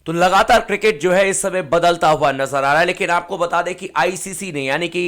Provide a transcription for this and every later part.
तो लगातार क्रिकेट जो है इस समय बदलता हुआ नजर आ रहा है, लेकिन आपको बता दें कि आईसीसी ने यानी कि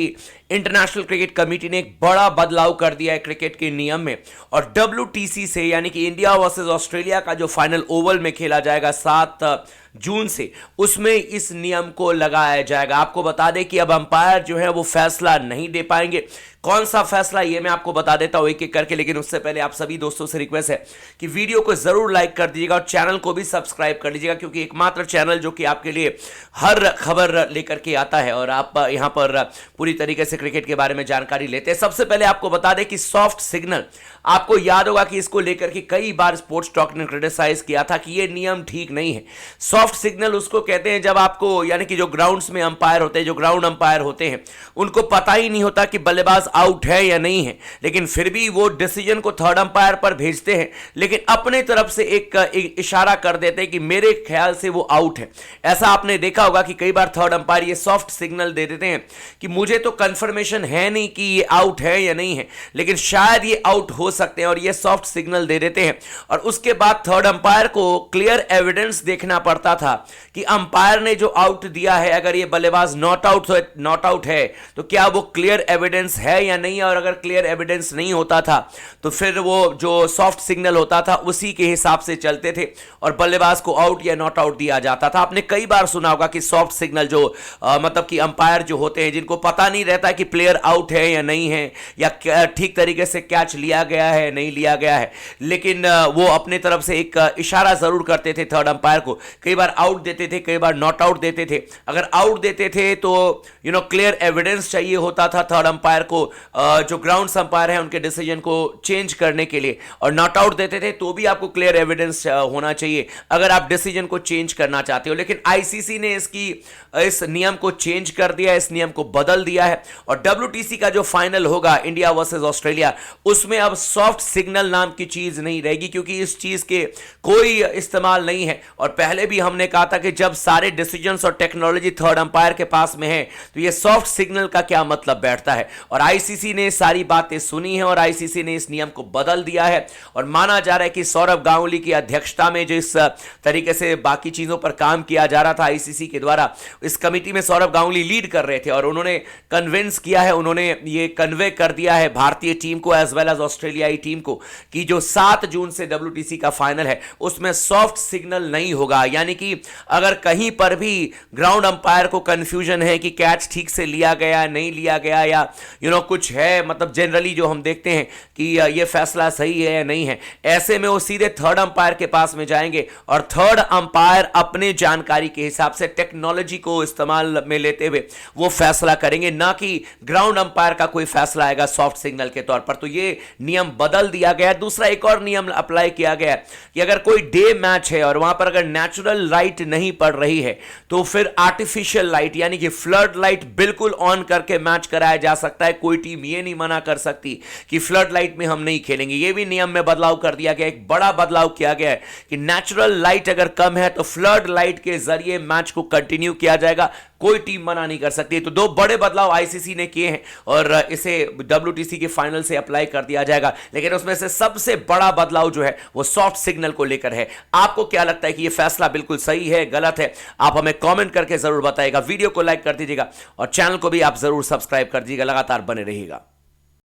इंटरनेशनल क्रिकेट कमेटी ने एक बड़ा बदलाव कर दिया है क्रिकेट के नियम में। और डब्ल्यूटीसी से यानी कि इंडिया वर्सेस ऑस्ट्रेलिया का जो फाइनल ओवल में खेला जाएगा 7 जून से, उसमें इस नियम को लगाया जाएगा। आपको बता दें कि अब अंपायर जो है वो फैसला नहीं दे पाएंगे। कौन सा फैसला ये मैं आपको बता देता हूं एक एक करके, लेकिन उससे पहले आप सभी दोस्तों से रिक्वेस्ट है कि वीडियो को जरूर लाइक कर दीजिएगा और चैनल को भी सब्सक्राइब कर लीजिएगा, क्योंकि एकमात्र चैनल जो कि आपके लिए हर खबर लेकर के आता है और आप यहां पर पूरी तरीके से क्रिकेट के बारे में जानकारी लेते हैं। सबसे पहले आपको बता दें कि सॉफ्ट सिग्नल, आपको याद होगा कि इसको लेकर के कई बार स्पोर्ट्स टॉक ने क्रिटिसाइज किया था कि यह नियम ठीक नहीं है। सॉफ्ट सिग्नल उसको कहते हैं जब आपको यानी कि जो ग्राउंड्स में अंपायर होते हैं, जो ग्राउंड अंपायर होते हैं, उनको पता ही नहीं होता कि बल्लेबाज आउट है या नहीं है, लेकिन फिर भी वो डिसीजन को थर्ड अंपायर पर भेजते हैं, लेकिन अपने तरफ से एक इशारा कर देते हैं कि मेरे ख्याल से वो आउट है। ऐसा आपने देखा होगा कि कई बार थर्ड अंपायर ये सॉफ्ट सिग्नल दे देते हैं कि मुझे तो कंफर्मेशन है नहीं कि ये आउट है या नहीं है, लेकिन शायद ये आउट हो सकते हैं, और ये सॉफ्ट सिग्नल दे देते हैं। और उसके बाद थर्ड अंपायर को क्लियर एविडेंस देखना पड़ता था कि अंपायर ने जो आउट दिया है, अगर ये बल्लेबाज नॉट आउट है तो क्या वो क्लियर एविडेंस है या नहीं, और अगर क्लियर एविडेंस नहीं होता था तो फिर वो जो सॉफ्ट सिग्नल होता था उसी के हिसाब से चलते थे और बल्लेबाज को आउट या नॉट आउट दिया जाता था। आपने कई बार सुना होगा कि सॉफ्ट सिग्नल जो मतलब कि अंपायर जो होते हैं जिनको पता नहीं रहता कि प्लेयर आउट है या नहीं है, या ठीक तरीके से कैच लिया गया है नहीं लिया गया है, लेकिन वो अपने तरफ से एक इशारा जरूर करते थे थर्ड अंपायर को। कई बार आउट देते थे, कई बार नॉट आउट देते थे। अगर आउट देते थे तो क्लियर एविडेंस चाहिए होता था थर्ड अंपायर को, जो ग्राउंड अंपायर है उनके डिसीजन को चेंज करने के लिए, और नॉट आउट देते थे तो भी आपको क्लियर एविडेंस होना चाहिए अगर आप डिसीजन को चेंज करना चाहते हो। लेकिन आईसीसी ने इस नियम को चेंज कर दिया, इस नियम को बदल दिया है, और डब्ल्यूटीसी का जो फाइनल होगा इंडिया वर्सेस ऑस्ट्रेलिया, उसमें अब सॉफ्ट सिग्नल नाम की चीज नहीं रहेगी, क्योंकि इस चीज के कोई इस्तेमाल नहीं है। और पहले भी हमने कहा था कि जब सारे डिसीजंस और टेक्नोलॉजी थर्ड अंपायर के पास में है तो ये सॉफ्ट सिग्नल का क्या मतलब बैठता है। और आईसीसी ने सारी बातें सुनी है और आईसीसी ने इस नियम को बदल दिया है, और माना जा रहा है कि सौरभ गांगुली की अध्यक्षता में जो इस तरीके से बाकी चीजों पर काम किया जा रहा था आईसीसी के द्वारा, इस कमेटी में सौरभ गांगुली लीड कर रहे थे और उन्होंने कन्विंस किया है, उन्होंने ये कन्वे कर दिया है भारतीय टीम को एज वेल एज ऑस्ट्रेलियाई टीम को कि जो 7 जून से डब्ल्यूटीसी का फाइनल है उसमें सॉफ्ट सिग्नल नहीं होगा। यानी कि अगर कहीं पर भी ग्राउंड अंपायर को कंफ्यूजन है कि कैच ठीक से लिया गया नहीं लिया गया, या कुछ है, मतलब जनरली जो हम देखते हैं कि ये फैसला सही है या नहीं है, ऐसे में वो सीधे थर्ड अंपायर के पास में जाएंगे और थर्ड अंपायर अपने जानकारी के हिसाब से टेक्नोलॉजी को इस्तेमाल में लेते हुए वो फैसला करेंगे, ना कि ग्राउंड अंपायर का कोई फैसला आएगा सॉफ्ट सिग्नल के तौर पर। तो ये नियम बदल दिया गया। दूसरा एक और नियम अप्लाई किया गया कि अगर कोई डे मैच है और वहां पर अगर नेचुरल लाइट नहीं पड़ रही है तो फिर आर्टिफिशियल लाइट यानी कि फ्लड लाइट बिल्कुल ऑन करके मैच कराया जा सकता है। कोई टीम ये नहीं मना कर सकती कि फ्लड लाइट में हम नहीं खेलेंगे। ये भी नियम में बदलाव कर दिया गया। एक बड़ा बदलाव किया गया है कि नेचुरल लाइट अगर कम है तो फ्लड लाइट के जरिए मैच को कंटिन्यू किया जाएगा, कोई टीम मना नहीं कर सकती। तो 2 बड़े बदलाव आईसीसी ने किए हैं और इसे डब्ल्यूटीसी के फाइनल से अप्लाई कर दिया जाएगा। लेकिन उसमें से सबसे बड़ा बदलाव जो है वो सॉफ्ट सिग्नल को लेकर है। आपको क्या लगता है कि ये फैसला बिल्कुल सही है, गलत है? आप हमें कमेंट करके जरूर बताइएगा। वीडियो को लाइक कर दीजिएगा और चैनल को भी आप जरूर सब्सक्राइब कर दीजिएगा। लगातार बने रहिएगा।